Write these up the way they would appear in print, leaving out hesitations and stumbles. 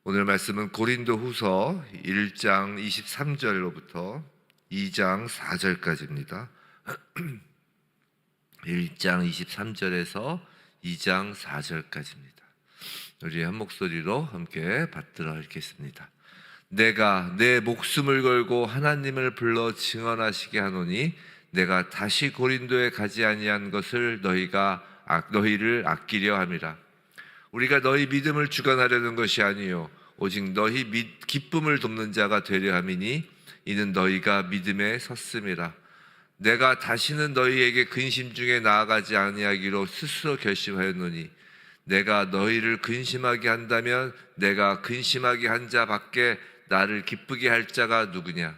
오늘 말씀은 고린도후서 1장 23절로부터 2장 4절까지입니다. 1장 23절에서 2장 4절까지입니다. 우리 한 목소리로 함께 받들어 읽겠습니다. 내가 내 목숨을 걸고 하나님을 불러 증언하시게 하노니 내가 다시 고린도에 가지 아니한 것을 너희를 아끼려 함이라. 우리가 너희 믿음을 주관하려는 것이 아니요 오직 너희 기쁨을 돕는 자가 되려 함이니 이는 너희가 믿음에 섰음이라. 내가 다시는 너희에게 근심 중에 나아가지 아니하기로 스스로 결심하였노니 내가 너희를 근심하게 한다면 내가 근심하게 한 자 밖에 나를 기쁘게 할 자가 누구냐.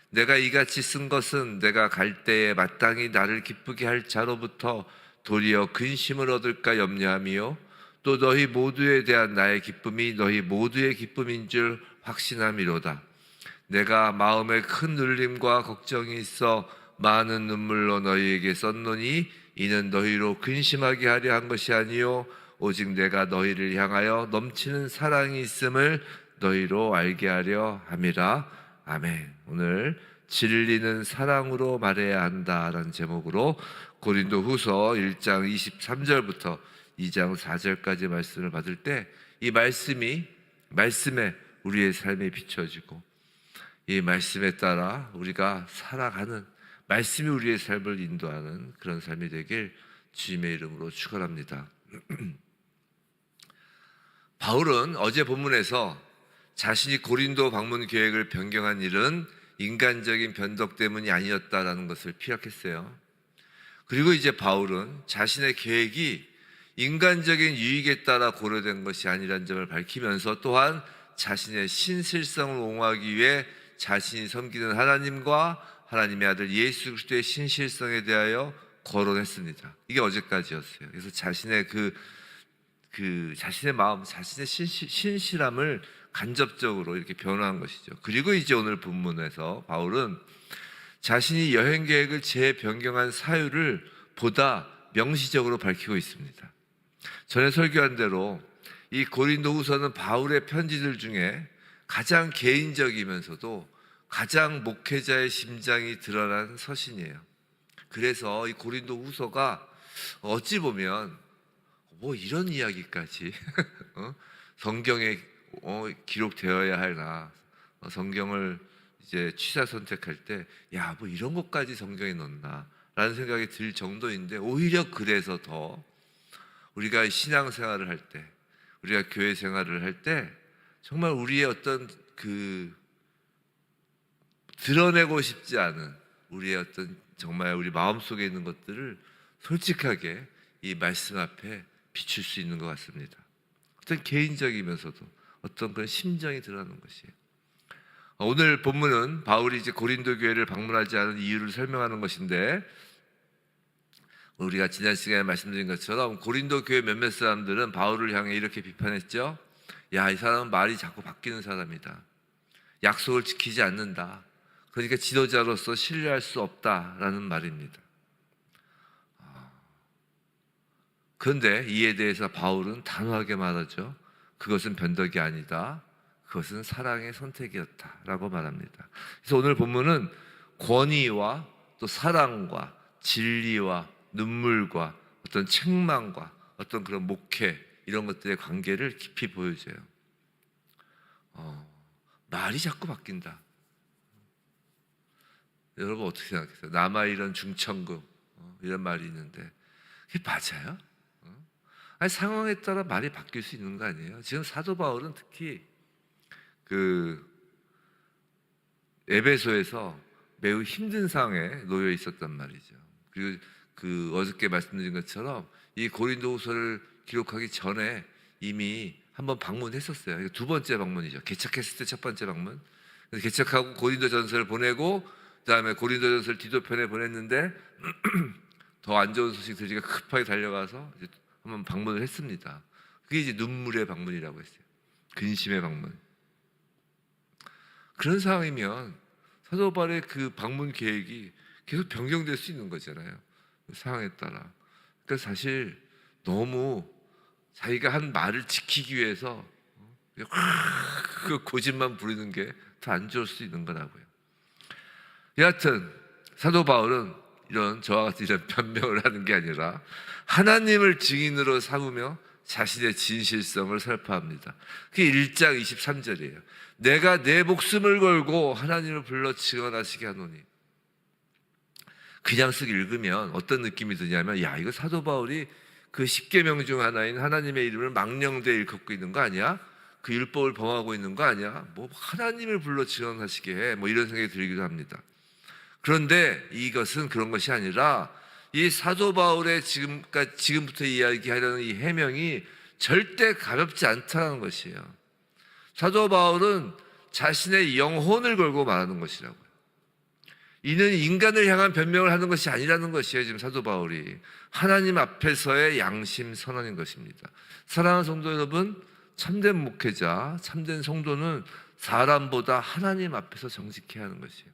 내가 이같이 쓴 것은 내가 갈 때에 마땅히 나를 기쁘게 할 자로부터 도리어 근심을 얻을까 염려함이요 또 너희 모두에 대한 나의 기쁨이 너희 모두의 기쁨인 줄 확신함이로다. 내가 마음에 큰 눌림과 걱정이 있어 많은 눈물로 너희에게 썼노니 이는 너희로 근심하게 하려 한 것이 아니요 오직 내가 너희를 향하여 넘치는 사랑이 있음을 너희로 알게 하려 함이라. 아멘. 오늘 진리는 사랑으로 말해야 한다라는 제목으로 고린도후서 1장 23절부터 2장 4절까지 말씀을 받을 때 이 말씀에 우리의 삶에 비춰지고 이 말씀에 따라 우리가 살아가는, 말씀이 우리의 삶을 인도하는 그런 삶이 되길 주님의 이름으로 축원합니다. 바울은 어제 본문에서 자신이 고린도 방문 계획을 변경한 일은 인간적인 변덕 때문이 아니었다라는 것을 피력했어요. 그리고 이제 바울은 자신의 계획이 인간적인 유익에 따라 고려된 것이 아니라는 점을 밝히면서 또한 자신의 신실성을 옹호하기 위해 자신이 섬기는 하나님과 하나님의 아들 예수 그리스도의 신실성에 대하여 거론했습니다. 이게 어제까지였어요. 그래서 자신의 자신의 마음, 자신의 신실함을 간접적으로 이렇게 변화한 것이죠. 그리고 이제 오늘 본문에서 바울은 자신이 여행 계획을 재변경한 사유를 보다 명시적으로 밝히고 있습니다. 전에 설교한 대로 이 고린도후서는 바울의 편지들 중에 가장 개인적이면서도 가장 목회자의 심장이 드러난 서신이에요. 그래서 이 고린도후서가 어찌 보면 이런 이야기까지 성경에 기록되어야 하나, 성경을 이제 취사 선택할 때 이런 것까지 성경에 넣나 라는 생각이 들 정도인데, 오히려 그래서 더 우리가 신앙생활을 할 때, 우리가 교회 생활을 할 때 정말 우리의 어떤 드러내고 싶지 않은 우리의 어떤 정말 우리 마음속에 있는 것들을 솔직하게 이 말씀 앞에 비출 수 있는 것 같습니다. 어떤 개인적이면서도 어떤 그런 심정이 드러나는 것이에요. 오늘 본문은 바울이 이제 고린도 교회를 방문하지 않은 이유를 설명하는 것인데, 우리가 지난 시간에 말씀드린 것처럼 고린도 교회 몇몇 사람들은 바울을 향해 이렇게 비판했죠. 이 사람은 말이 자꾸 바뀌는 사람이다. 약속을 지키지 않는다. 그러니까 지도자로서 신뢰할 수 없다라는 말입니다. 그런데 이에 대해서 바울은 단호하게 말하죠. 그것은 변덕이 아니다. 그것은 사랑의 선택이었다라고 말합니다. 그래서 오늘 본문은 권위와 또 사랑과 진리와 눈물과 어떤 책망과 어떤 그런 목회, 이런 것들의 관계를 깊이 보여줘요. 말이 자꾸 바뀐다. 여러분 어떻게 생각하세요? 남아이런 중천금, 이런 말이 있는데 그게 맞아요? 상황에 따라 말이 바뀔 수 있는 거 아니에요? 지금 사도 바울은 특히 에베소에서 매우 힘든 상황에 놓여 있었단 말이죠. 그리고 어저께 말씀드린 것처럼 이 고린도후서를 기록하기 전에 이미 한번 방문했었어요. 두 번째 방문이죠. 개척했을 때 첫 번째 방문. 그래서 개척하고 고린도전서를 보내고 그다음에 고린도전서를 디도편에 보냈는데 더 안 좋은 소식 들으니까 급하게 달려가서 이제 한번 방문을 했습니다. 그게 이제 눈물의 방문이라고 했어요. 근심의 방문. 그런 상황이면 사도 바울의 그 방문 계획이 계속 변경될 수 있는 거잖아요. 상황에 따라. 그러니까 사실 너무 자기가 한 말을 지키기 위해서 그 고집만 부리는 게 더 안 좋을 수 있는 거라고요. 여하튼 사도 바울은 저와 같이 이런 변명을 하는 게 아니라 하나님을 증인으로 삼으며 자신의 진실성을 설파합니다. 그게 1장 23절이에요. 내가 내 목숨을 걸고 하나님을 불러 증언하시게 하노니. 그냥 쓱 읽으면 어떤 느낌이 드냐면, 야, 이거 사도 바울이 그 십계명 중 하나인 하나님의 이름을 망령되이 일컫고 있는 거 아니야? 그 율법을 범하고 있는 거 아니야? 뭐 하나님을 불러 증언하시게 해, 뭐 이런 생각이 들기도 합니다. 그런데 이것은 그런 것이 아니라 이 사도 바울의 지금부터 이야기하려는 이 해명이 절대 가볍지 않다는 것이에요. 사도 바울은 자신의 영혼을 걸고 말하는 것이라고요. 이는 인간을 향한 변명을 하는 것이 아니라는 것이에요. 지금 사도 바울이 하나님 앞에서의 양심 선언인 것입니다. 사랑하는 성도 여러분, 참된 목회자, 참된 성도는 사람보다 하나님 앞에서 정직해야 하는 것이에요.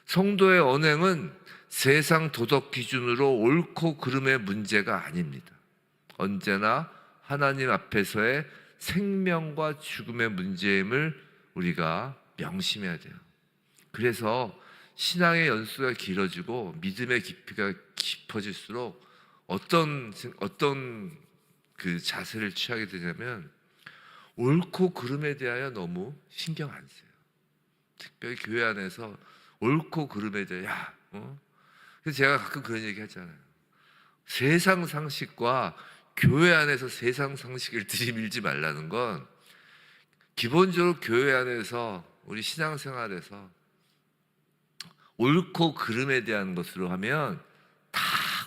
성도의 언행은 세상 도덕 기준으로 옳고 그름의 문제가 아닙니다. 언제나 하나님 앞에서의 생명과 죽음의 문제임을 우리가 명심해야 돼요. 그래서 신앙의 연수가 길어지고 믿음의 깊이가 깊어질수록 어떤 그 자세를 취하게 되냐면 옳고 그름에 대하여 너무 신경 안 써요. 특별히 교회 안에서 옳고 그름에 대해 그래서 제가 가끔 그런 얘기 하잖아요. 세상 상식과 교회 안에서 세상 상식을 들이밀지 말라는 건, 기본적으로 교회 안에서 우리 신앙생활에서 옳고 그름에 대한 것으로 하면 다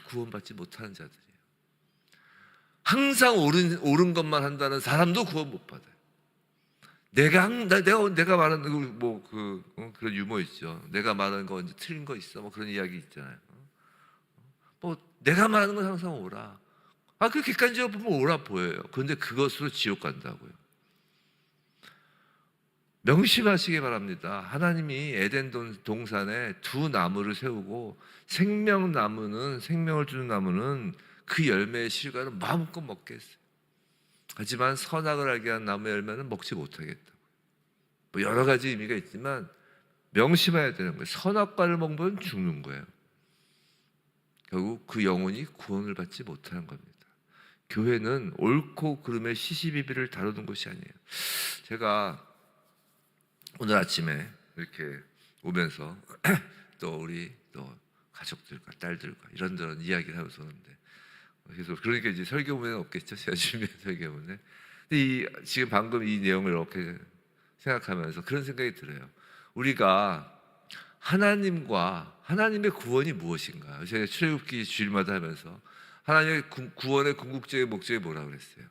구원받지 못하는 자들이에요. 항상 옳은 것만 한다는 사람도 구원 못 받아요. 내가 말하는 그런 유머 있죠. 내가 말하는 거 언제 틀린 거 있어? 뭐 그런 이야기 있잖아요. 뭐 내가 말하는 건 항상 옳아. 그 객관적으로 보면 옳아 보여요. 그런데 그것으로 지옥 간다고요. 명심하시기 바랍니다. 하나님이 에덴 동산에 두 나무를 세우고 생명을 주는 나무는 그 열매의 실과는 마음껏 먹게 했어요. 하지만 선악을 알게 한 나무의 열매는 먹지 못하겠다. 뭐 여러 가지 의미가 있지만 명심해야 되는 거예요. 선악과를 먹으면 죽는 거예요. 결국 그 영혼이 구원을 받지 못하는 겁니다. 교회는 옳고 그름의 시시비비를 다루는 것이 아니에요. 제가 오늘 아침에 이렇게 오면서 또 우리 가족들과 딸들과 이런저런 이야기를 하면서 오는데, 그래서 그러니까 이제 설교문에는 없겠죠. 제가 준비한 설교문에. 근데 지금 방금 이 내용을 이렇게 생각하면서 그런 생각이 들어요. 우리가 하나님의 구원이 무엇인가? 제가 출애굽기 주일마다 하면서 하나님의 구원의 궁극적인 목적이 뭐라고 그랬어요?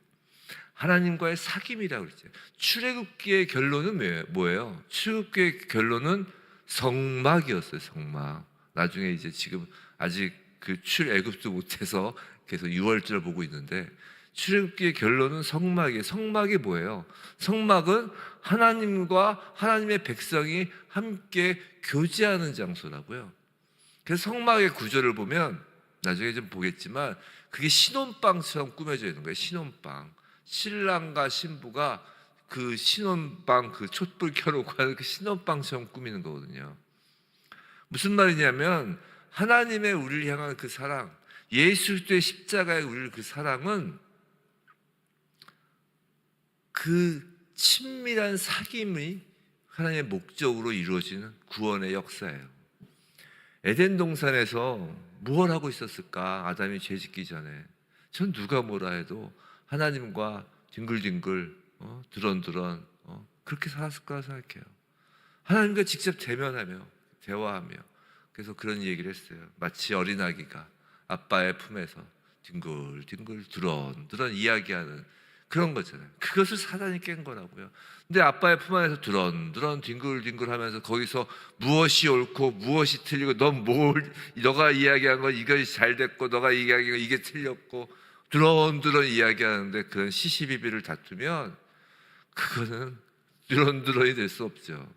하나님과의 사귐이라고 그랬죠. 출애굽기의 결론은 뭐예요? 출애굽기의 결론은 성막이었어요. 성막. 나중에 이제 지금 아직 그 출애굽도 못해서 계속 6월절 보고 있는데, 출애굽기의 결론은 성막이에요. 성막이 뭐예요? 성막은 하나님과 하나님의 백성이 함께 교제하는 장소라고요. 그래서 성막의 구조를 보면 나중에 좀 보겠지만 그게 신혼방처럼 꾸며져 있는 거예요. 신혼방. 신랑과 신부가 그 신혼방, 그 촛불 켜놓고 하는 그 신혼방처럼 꾸미는 거거든요. 무슨 말이냐면 하나님의 우리를 향한 그 사랑, 예수 그리스도의 십자가의 우리를 그 사랑은 그 친밀한 사귐이 하나님의 목적으로 이루어지는 구원의 역사예요. 에덴 동산에서 무엇 하고 있었을까? 아담이 죄 짓기 전에 전 누가 뭐라 해도 하나님과 뒹굴뒹굴 드런드런 그렇게 살았을 거라 생각해요. 하나님과 직접 대면하며 대화하며, 그래서 그런 얘기를 했어요. 마치 어린아기가 아빠의 품에서 뒹굴뒹굴 드런드런 이야기하는 그런 거잖아요. 그것을 사단이 깬 거라고요. 근데 아빠의 품 안에서 드런드런 뒹굴뒹굴 하면서 거기서 무엇이 옳고 무엇이 틀리고 너가 이야기한 건 이것이 잘 됐고 너가 이야기한 건 이게 틀렸고 드런드런 이야기하는데, 그런 시시비비를 다투면 그거는 드런드런이 될 수 없죠.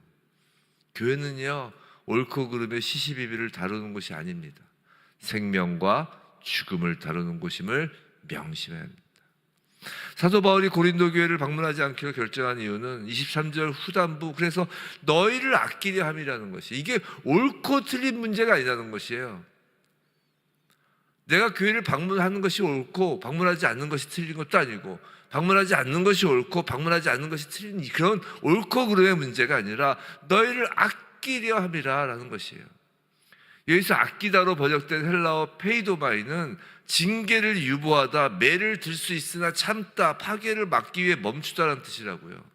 교회는요, 옳고 그름의 시시비비를 다루는 곳이 아닙니다. 생명과 죽음을 다루는 곳임을 명심해야 합니다. 사도 바울이 고린도 교회를 방문하지 않기로 결정한 이유는 23절 후반부, 그래서 너희를 아끼려 함이라는 것이, 이게 옳고 틀린 문제가 아니라는 것이에요. 내가 교회를 방문하는 것이 옳고 방문하지 않는 것이 틀린 것도 아니고, 방문하지 않는 것이 옳고 방문하지 않는 것이 틀린 그런 옳고 그름의 문제가 아니라 너희를 아끼려 함이라 라는 것이에요. 여기서 아끼다로 번역된 헬라어 페이도마이는 징계를 유보하다, 매를 들 수 있으나 참다, 파괴를 막기 위해 멈추다라는 뜻이라고요.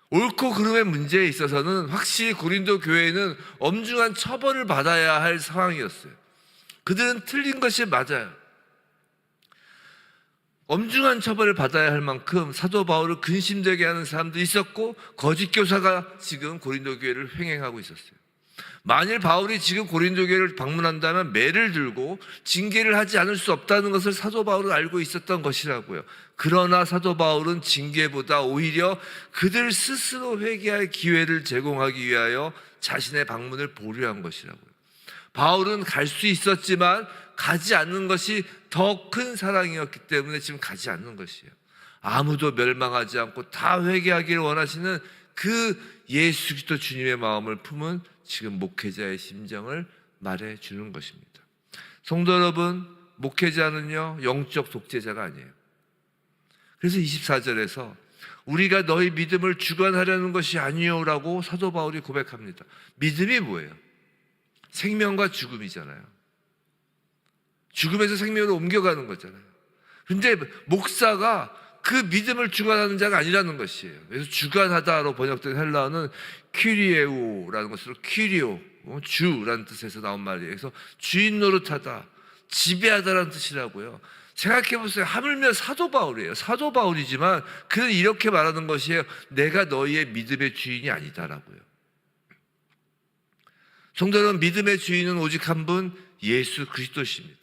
옳고 그름의 문제에 있어서는 확실히 고린도 교회는 엄중한 처벌을 받아야 할 상황이었어요. 그들은 틀린 것이 맞아요. 엄중한 처벌을 받아야 할 만큼 사도 바울을 근심되게 하는 사람도 있었고, 거짓 교사가 지금 고린도 교회를 횡행하고 있었어요. 만일 바울이 지금 고린도 교회를 방문한다면 매를 들고 징계를 하지 않을 수 없다는 것을 사도 바울은 알고 있었던 것이라고요. 그러나 사도 바울은 징계보다 오히려 그들 스스로 회개할 기회를 제공하기 위하여 자신의 방문을 보류한 것이라고요. 바울은 갈 수 있었지만 가지 않는 것이 더 큰 사랑이었기 때문에 지금 가지 않는 것이에요. 아무도 멸망하지 않고 다 회개하기를 원하시는 그 예수 그리스도 주님의 마음을 품은 지금 목회자의 심정을 말해주는 것입니다. 성도 여러분, 목회자는요 영적 독재자가 아니에요. 그래서 24절에서 우리가 너희 믿음을 주관하려는 것이 아니요라고 사도 바울이 고백합니다. 믿음이 뭐예요? 생명과 죽음이잖아요. 죽음에서 생명으로 옮겨가는 거잖아요. 근데 목사가 그 믿음을 주관하는 자가 아니라는 것이에요. 그래서 주관하다로 번역된 헬라어는 퀴리에오라는 것으로 퀴리오, 주라는 뜻에서 나온 말이에요. 그래서 주인 노릇하다, 지배하다라는 뜻이라고요. 생각해보세요. 하물며 사도 바울이에요. 사도 바울이지만 그는 이렇게 말하는 것이에요. 내가 너희의 믿음의 주인이 아니다라고요. 성도 여러분, 믿음의 주인은 오직 한 분, 예수 그리스도십니다.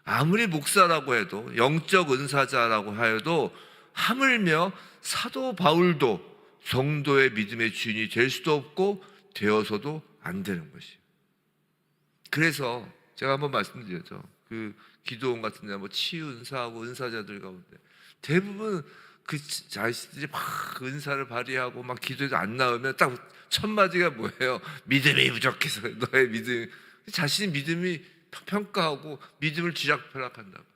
아무리 목사라고 해도, 영적 은사자라고 하여도 하물며 사도 바울도 성도의 믿음의 주인이 될 수도 없고 되어서도 안 되는 것이에요. 그래서 제가 한번 말씀드렸죠. 그 기도원 같은 데 뭐 치유 은사하고 은사자들 가운데 대부분 그 자식들이 막 은사를 발휘하고 막 기도해도 안 나오면 딱 첫 마디가 뭐예요? 믿음이 부족해서. 너의 믿음이, 자신의 믿음이 평가하고 믿음을 쥐락펴락한다고.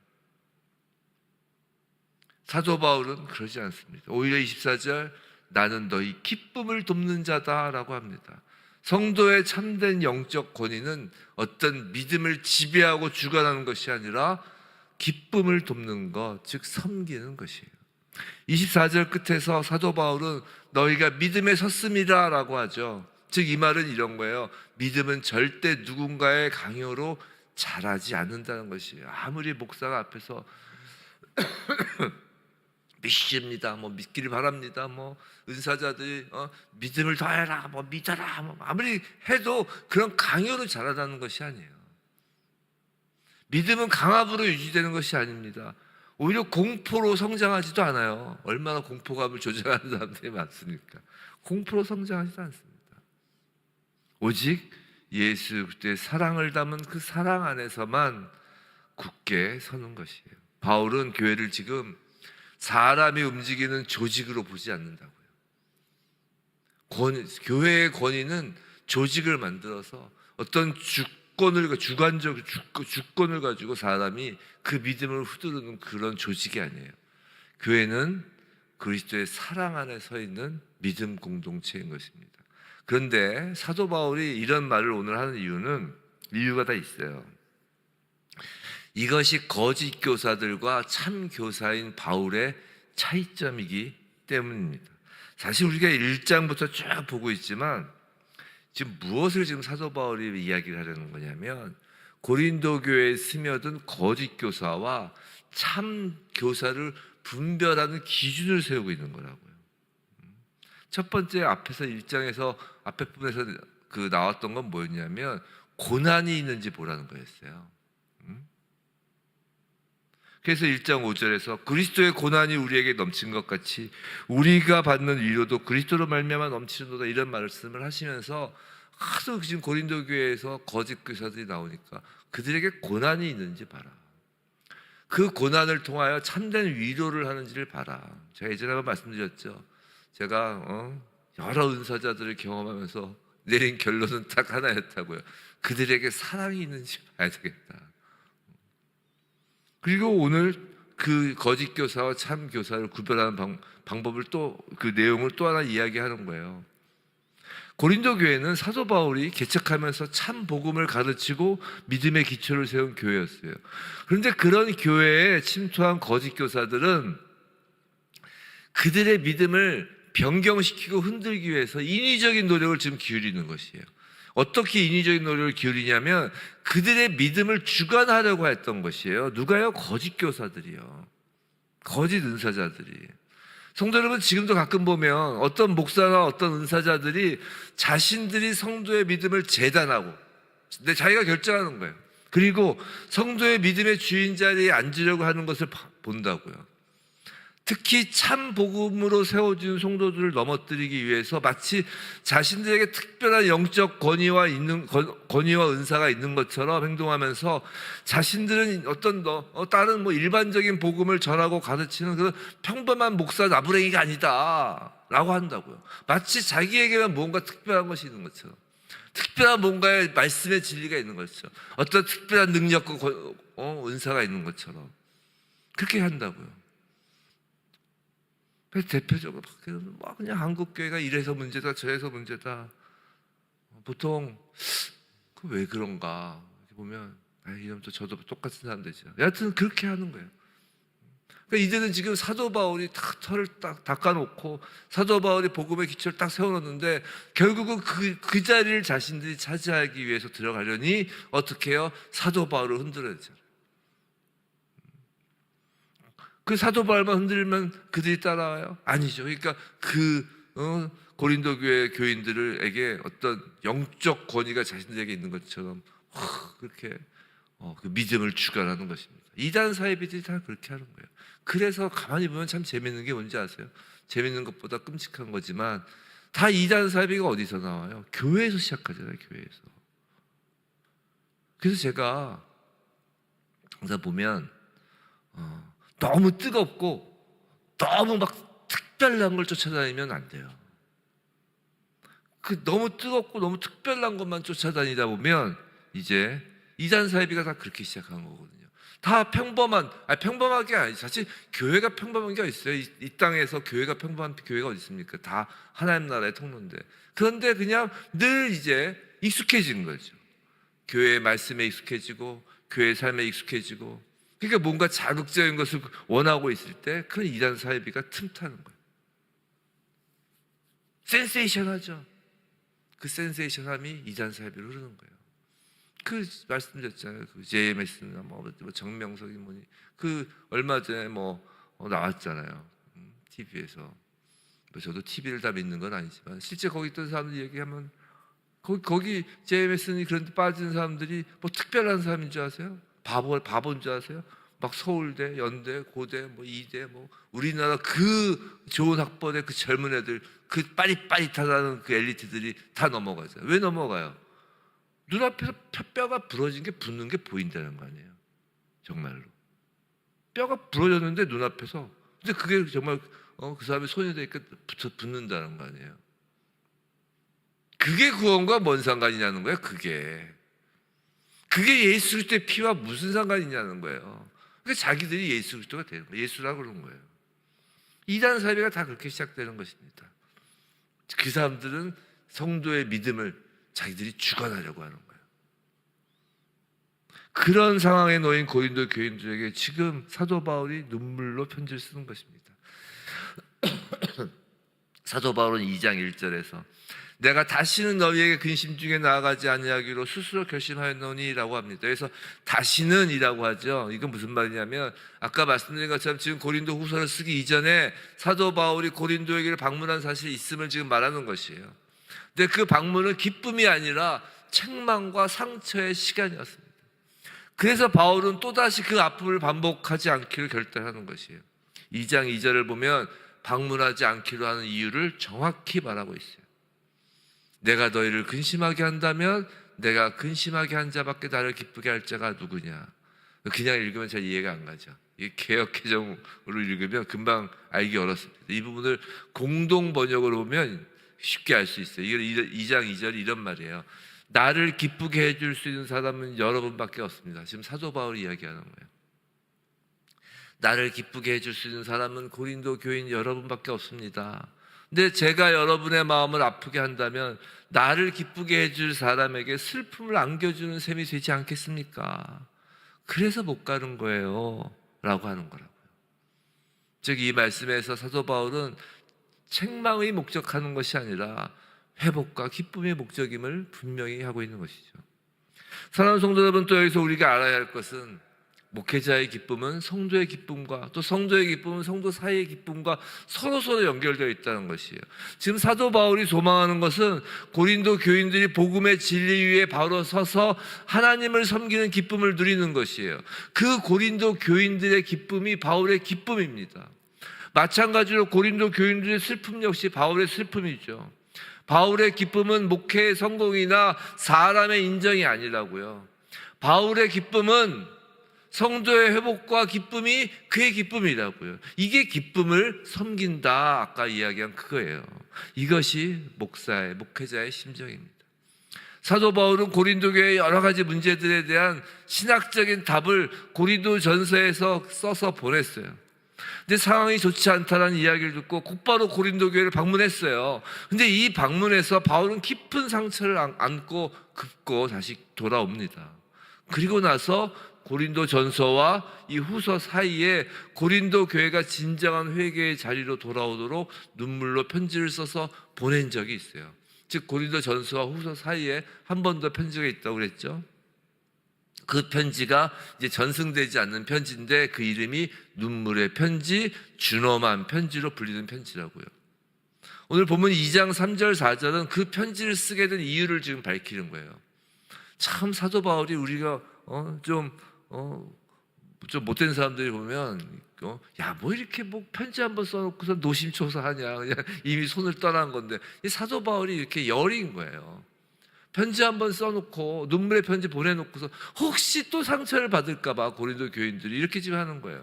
사도 바울은 그러지 않습니다. 오히려 24절, 나는 너희 기쁨을 돕는 자다라고 합니다. 성도의 참된 영적 권위는 어떤 믿음을 지배하고 주관하는 것이 아니라 기쁨을 돕는 것, 즉 섬기는 것이에요. 24절 끝에서 사도 바울은 너희가 믿음에 섰음이라 라고 하죠. 즉 이 말은 이런 거예요. 믿음은 절대 누군가의 강요로 자라지 않는다는 것이에요. 아무리 목사가 앞에서 믿습니다, 뭐 믿기를 바랍니다, 뭐 은사자들이 믿음을 더해라, 뭐 믿어라, 뭐 아무리 해도 그런 강요로 자라나는 것이 아니에요. 믿음은 강압으로 유지되는 것이 아닙니다. 오히려 공포로 성장하지도 않아요. 얼마나 공포감을 조절하는 사람들이 많습니까? 공포로 성장하지도 않습니다. 오직 예수 그리스도의 사랑을 담은 그 사랑 안에서만 굳게 서는 것이에요. 바울은 교회를 지금 사람이 움직이는 조직으로 보지 않는다고요. 교회의 권위는 조직을 만들어서 어떤 주권을 가지고 사람이 그 믿음을 휘두르는 그런 조직이 아니에요. 교회는 그리스도의 사랑 안에 서 있는 믿음 공동체인 것입니다. 그런데 사도 바울이 이런 말을 오늘 하는 이유가 다 있어요. 이것이 거짓 교사들과 참 교사인 바울의 차이점이기 때문입니다. 사실 우리가 1장부터 쭉 보고 있지만 지금 무엇을 지금 사도 바울이 이야기를 하려는 거냐면 고린도 교회에 스며든 거짓 교사와 참 교사를 분별하는 기준을 세우고 있는 거라고요. 첫 번째 앞에서 1장에서 앞에 부분에서 나왔던 건 뭐였냐면 고난이 있는지 보라는 거였어요. 그래서 1장 5절에서 그리스도의 고난이 우리에게 넘친 것 같이 우리가 받는 위로도 그리스도로 말미암아 넘치는도다, 이런 말씀을 하시면서 하도 지금 고린도 교회에서 거짓 교사들이 나오니까 그들에게 고난이 있는지 봐라. 그 고난을 통하여 참된 위로를 하는지를 봐라. 제가 예전에 한번 말씀드렸죠. 제가 여러 은사자들을 경험하면서 내린 결론은 딱 하나였다고요. 그들에게 사랑이 있는지 봐야 되겠다. 그리고 오늘 그 거짓 교사와 참 교사를 구별하는 방법을 또 그 내용을 또 하나 이야기하는 거예요. 고린도 교회는 사도 바울이 개척하면서 참 복음을 가르치고 믿음의 기초를 세운 교회였어요. 그런데 그런 교회에 침투한 거짓 교사들은 그들의 믿음을 변경시키고 흔들기 위해서 인위적인 노력을 지금 기울이는 것이에요. 어떻게 인위적인 노력을 기울이냐면 그들의 믿음을 주관하려고 했던 것이에요. 누가요? 거짓 교사들이요. 거짓 은사자들이. 성도 여러분, 지금도 가끔 보면 어떤 목사나 어떤 은사자들이 자신들이 성도의 믿음을 재단하고 자기가 결정하는 거예요. 그리고 성도의 믿음의 주인 자리에 앉으려고 하는 것을 본다고요. 특히 참 복음으로 세워진 성도들을 넘어뜨리기 위해서 마치 자신들에게 특별한 영적 권위와 은사가 있는 것처럼 행동하면서 자신들은 어떤 다른 일반적인 복음을 전하고 가르치는 그런 평범한 목사 나부랭이가 아니다라고 한다고요. 마치 자기에게만 뭔가 특별한 것이 있는 것처럼, 특별한 뭔가의 말씀의 진리가 있는 것처럼, 어떤 특별한 능력과 은사가 있는 것처럼 그렇게 한다고요. 그래서 대표적으로 그냥 한국 교회가 이래서 문제다 저래서 문제다. 보통 왜 그런가 이렇게 보면 이러면 또 저도 똑같은 사람 되죠. 여하튼 그렇게 하는 거예요. 그러니까 이제는 지금 사도 바울이 딱 털을 딱 닦아놓고 사도 바울이 복음의 기초를 딱 세워놓는데 결국은 그 자리를 자신들이 차지하기 위해서 들어가려니 어떻게 해요? 사도 바울을 흔들어야죠. 그 사도 바울만 흔들면 그들이 따라와요? 아니죠. 그러니까 고린도 교회 교인들에게 어떤 영적 권위가 자신들에게 있는 것처럼 그렇게 그 믿음을 주관하는 것입니다. 이단 사이비들이 다 그렇게 하는 거예요. 그래서 가만히 보면 참 재밌는 게 뭔지 아세요? 재밌는 것보다 끔찍한 거지만 다 이단 사이비가 어디서 나와요? 교회에서 시작하잖아요. 교회에서. 그래서 제가 항상 보면 너무 뜨겁고 너무 막 특별한 걸 쫓아다니면 안 돼요. 너무 뜨겁고 너무 특별한 것만 쫓아다니다 보면 이제 이단 사이비가 다 그렇게 시작한 거거든요. 다 평범하게 아니지. 사실 교회가 평범한 게 있어요. 이 땅에서 교회가 평범한 교회가 어디 있습니까? 다 하나님 나라의 통로인데. 그런데 그냥 늘 이제 익숙해진 거죠. 교회의 말씀에 익숙해지고 교회의 삶에 익숙해지고, 그러니까 뭔가 자극적인 것을 원하고 있을 때 그건 이단 사이비가 틈타는 거예요. 센세이션하죠. 그 센세이션함이 이단 사이비로 흐르는 거예요. 말씀드렸잖아요. JMS나 정명석이 뭐니 얼마 전에 나왔잖아요. TV에서. 저도 TV를 다 믿는 건 아니지만 실제 거기 있던 사람들 얘기하면 거기 JMS니 그런 데 빠진 사람들이 특별한 사람인 줄 아세요? 바보인 줄 아세요? 막 서울대, 연대, 고대, 이대, 우리나라 그 좋은 학번의 그 젊은 애들, 그 빠릿빠릿하다는 그 엘리트들이 다 넘어가죠. 왜 넘어가요? 눈앞에서 뼈가 부러진 게 붙는 게 보인다는 거 아니에요. 정말로. 뼈가 부러졌는데 눈앞에서. 근데 그게 정말 그 사람이 손이 되니까 붙는다는 거 아니에요. 그게 구원과 뭔 상관이냐는 거예요. 그게 예수 그리스도의 피와 무슨 상관이 있냐는 거예요. 그러니까 자기들이 예수 그리스도가 되는 거예요. 예수라고 그러는 거예요. 이단 사회가 다 그렇게 시작되는 것입니다. 그 사람들은 성도의 믿음을 자기들이 주관하려고 하는 거예요. 그런 상황에 놓인 고린도 교인들에게 지금 사도 바울이 눈물로 편지를 쓰는 것입니다. 사도 바울은 2장 1절에서 내가 다시는 너희에게 근심 중에 나아가지 아니하기로 스스로 결심하였노니라고 합니다. 그래서 다시는 이라고 하죠. 이건 무슨 말이냐면 아까 말씀드린 것처럼 지금 고린도 후서를 쓰기 이전에 사도 바울이 고린도에게 방문한 사실이 있음을 지금 말하는 것이에요. 근데 그 방문은 기쁨이 아니라 책망과 상처의 시간이었습니다. 그래서 바울은 또다시 그 아픔을 반복하지 않기로 결단하는 것이에요. 2장 2절을 보면 방문하지 않기로 하는 이유를 정확히 말하고 있어요. 내가 너희를 근심하게 한다면 내가 근심하게 한 자밖에 나를 기쁘게 할 자가 누구냐. 그냥 읽으면 잘 이해가 안 가죠. 이 개역개정으로 읽으면 금방 알기 어렵습니다. 이 부분을 공동 번역으로 보면 쉽게 알 수 있어요. 이게 2장 2절이 이런 말이에요. 나를 기쁘게 해줄 수 있는 사람은 여러분밖에 없습니다. 지금 사도 바울이 이야기하는 거예요. 나를 기쁘게 해줄 수 있는 사람은 고린도 교인 여러분밖에 없습니다. 근데 제가 여러분의 마음을 아프게 한다면 나를 기쁘게 해줄 사람에게 슬픔을 안겨주는 셈이 되지 않겠습니까? 그래서 못 가는 거예요 라고 하는 거라고요. 즉 이 말씀에서 사도 바울은 책망의 목적하는 것이 아니라 회복과 기쁨의 목적임을 분명히 하고 있는 것이죠. 사랑하는 성도 여러분, 또 여기서 우리가 알아야 할 것은 목회자의 기쁨은 성도의 기쁨과 또 성도의 기쁨은 성도 사이의 기쁨과 서로 연결되어 있다는 것이에요. 지금 사도 바울이 소망하는 것은 고린도 교인들이 복음의 진리 위에 바로 서서 하나님을 섬기는 기쁨을 누리는 것이에요. 그 고린도 교인들의 기쁨이 바울의 기쁨입니다. 마찬가지로 고린도 교인들의 슬픔 역시 바울의 슬픔이죠. 바울의 기쁨은 목회의 성공이나 사람의 인정이 아니라고요. 바울의 기쁨은 성도의 회복과 기쁨이 그의 기쁨이라고요. 이게 기쁨을 섬긴다, 아까 이야기한 그거예요. 이것이 목회자의 심정입니다. 사도 바울은 고린도 교회의 여러 가지 문제들에 대한 신학적인 답을 고린도 전서에서 써서 보냈어요. 근데 상황이 좋지 않다는 이야기를 듣고 곧바로 고린도 교회를 방문했어요. 근데 이 방문에서 바울은 깊은 상처를 안고 긋고 다시 돌아옵니다. 그리고 나서 고린도 전서와 이 후서 사이에 고린도 교회가 진정한 회개의 자리로 돌아오도록 눈물로 편지를 써서 보낸 적이 있어요. 즉 고린도 전서와 후서 사이에 한 번 더 편지가 있다고 그랬죠. 그 편지가 이제 전승되지 않는 편지인데 그 이름이 눈물의 편지, 준엄한 편지로 불리는 편지라고요. 오늘 보면 2장 3절 4절은 그 편지를 쓰게 된 이유를 지금 밝히는 거예요. 참 사도 바울이 우리가 좀 못된 사람들이 보면 야, 뭐 이렇게 뭐 편지 한번 써놓고서 노심초사하냐, 그냥 이미 손을 떠난 건데, 이 사도 바울이 이렇게 열인 거예요. 편지 한번 써놓고 눈물의 편지 보내놓고서 혹시 또 상처를 받을까봐 고린도 교인들이 이렇게 지금 하는 거예요.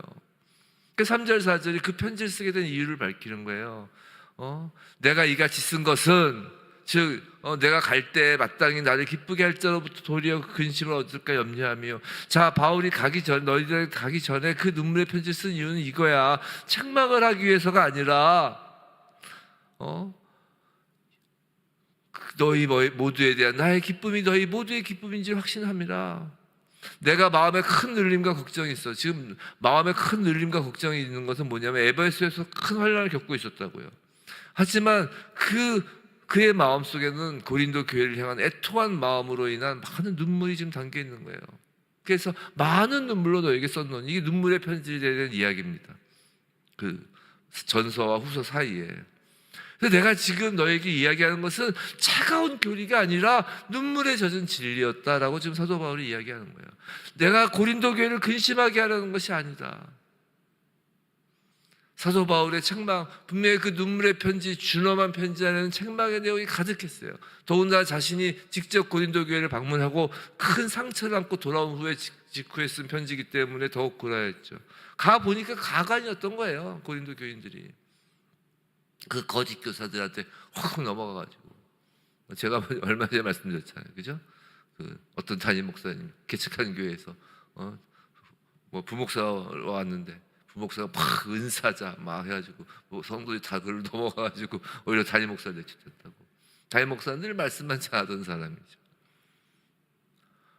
그 3절 4절이 그 편지를 쓰게 된 이유를 밝히는 거예요. 내가 이같이 쓴 것은 즉 내가 갈 때 마땅히 나를 기쁘게 할 자로부터 도리어 근심을 얻을까 염려하며, 자 바울이 가기 전, 너희들 가기 전에 그 눈물의 편지를 쓴 이유는 이거야. 책망을 하기 위해서가 아니라 너희 모두에 대한 나의 기쁨이 너희 모두의 기쁨인지 확신합니다. 내가 마음에 큰 눌림과 걱정이 있어. 지금 마음에 큰 눌림과 걱정이 있는 것은 뭐냐면 에베소에서 큰 환난을 겪고 있었다고요. 하지만 그의 마음속에는 고린도 교회를 향한 애통한 마음으로 인한 많은 눈물이 지금 담겨 있는 거예요. 그래서 많은 눈물로 너에게 썼노니, 이게 눈물의 편지에 대한 이야기입니다. 그 전서와 후서 사이에. 그래서 내가 지금 너에게 이야기하는 것은 차가운 교리가 아니라 눈물에 젖은 진리였다라고 지금 사도 바울이 이야기하는 거예요. 내가 고린도 교회를 근심하게 하려는 것이 아니다. 사도 바울의 책망, 분명히 그 눈물의 편지, 준엄한 편지 안에는 책망의 내용이 가득했어요. 더군다나 자신이 직접 고린도 교회를 방문하고 큰 상처를 안고 돌아온 후에 직후에 쓴 편지이기 때문에 더욱 고라했죠. 가보니까 가관이었던 거예요, 고린도 교인들이. 그 거짓 교사들한테 확 넘어가가지고, 제가 얼마 전에 말씀드렸잖아요, 그죠? 그 어떤 담임 목사님 개척한 교회에서 뭐 부목사 왔는데 부목사가 막 은사자 막 해가지고 뭐 성도들이 다 그걸 넘어가가지고 오히려 담임 목사를 내쫓았다고. 담임 목사는 늘 말씀만 잘하던 사람이죠.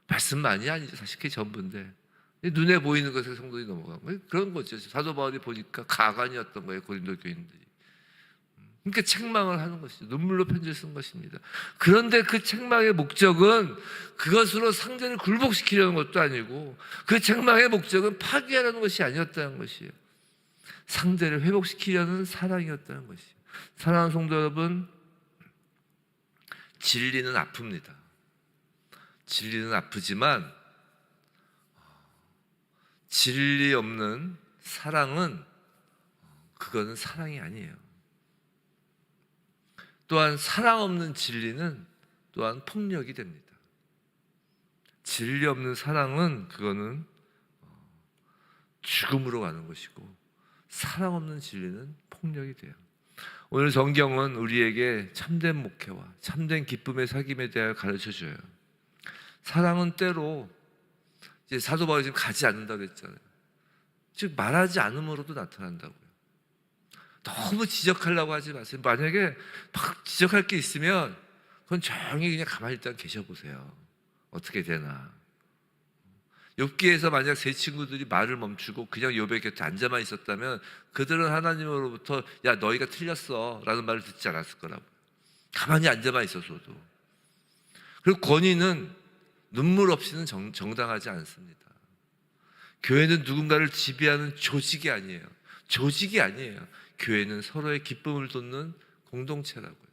말씀만이 아니죠, 사실 그게 전부인데 눈에 보이는 것에 성도들이 넘어간 거예요. 그런 거죠. 사도 바울이 보니까 가관이었던 거예요, 고린도 교인들이. 그러니까 책망을 하는 것이죠. 눈물로 편지를 쓴 것입니다. 그런데 그 책망의 목적은 그것으로 상대를 굴복시키려는 것도 아니고, 그 책망의 목적은 파괴하려는 것이 아니었다는 것이에요. 상대를 회복시키려는 사랑이었다는 것이에요. 사랑하는 성도 여러분, 진리는 아픕니다. 진리는 아프지만 진리 없는 사랑은 그거는 사랑이 아니에요. 또한 사랑 없는 진리는 또한 폭력이 됩니다. 진리 없는 사랑은 그거는 죽음으로 가는 것이고, 사랑 없는 진리는 폭력이 돼요. 오늘 성경은 우리에게 참된 목회와 참된 기쁨의 사귐에 대하여 가르쳐줘요. 사랑은 때로 이제 사도 바울이 지금 가지 않는다고 했잖아요. 즉 말하지 않음으로도 나타난다고요. 너무 지적하려고 하지 마세요. 만약에 막 지적할 게 있으면 그건 조용히 그냥 가만히 일단 계셔보세요. 어떻게 되나. 욥기에서 만약 세 친구들이 말을 멈추고 그냥 욥의 곁에 앉아만 있었다면 그들은 하나님으로부터 야 너희가 틀렸어 라는 말을 듣지 않았을 거라고. 가만히 앉아만 있었어도. 그리고 권위는 눈물 없이는 정당하지 않습니다. 교회는 누군가를 지배하는 조직이 아니에요. 조직이 아니에요. 교회는 서로의 기쁨을 돋는 공동체라고요.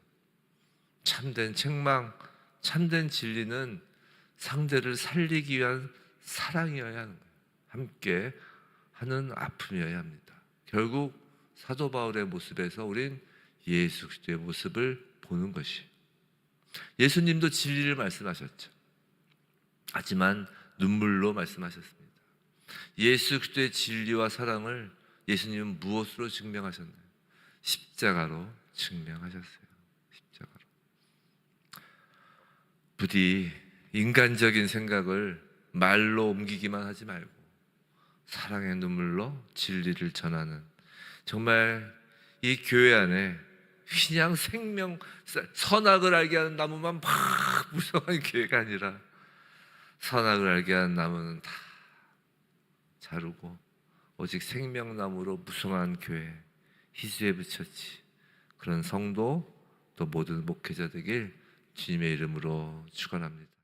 참된 책망, 참된 진리는 상대를 살리기 위한 사랑이어야 하는 거예요. 함께 하는 아픔이어야 합니다. 결국 사도 바울의 모습에서 우린 예수 그리스도의 모습을 보는 것이. 예수님도 진리를 말씀하셨죠. 하지만 눈물로 말씀하셨습니다. 예수 그리스도의 진리와 사랑을 예수님은 무엇으로 증명하셨나요? 십자가로 증명하셨어요. 십자가로. 부디 인간적인 생각을 말로 옮기기만 하지 말고 사랑의 눈물로 진리를 전하는, 정말 이 교회 안에 그냥 생명, 선악을 알게 하는 나무만 막 무성한 교회가 아니라 선악을 알게 하는 나무는 다 자르고 오직 생명나무로 무성한 교회, 희수의 부처치, 그런 성도 또 모든 목회자 되길 주님의 이름으로 축원합니다.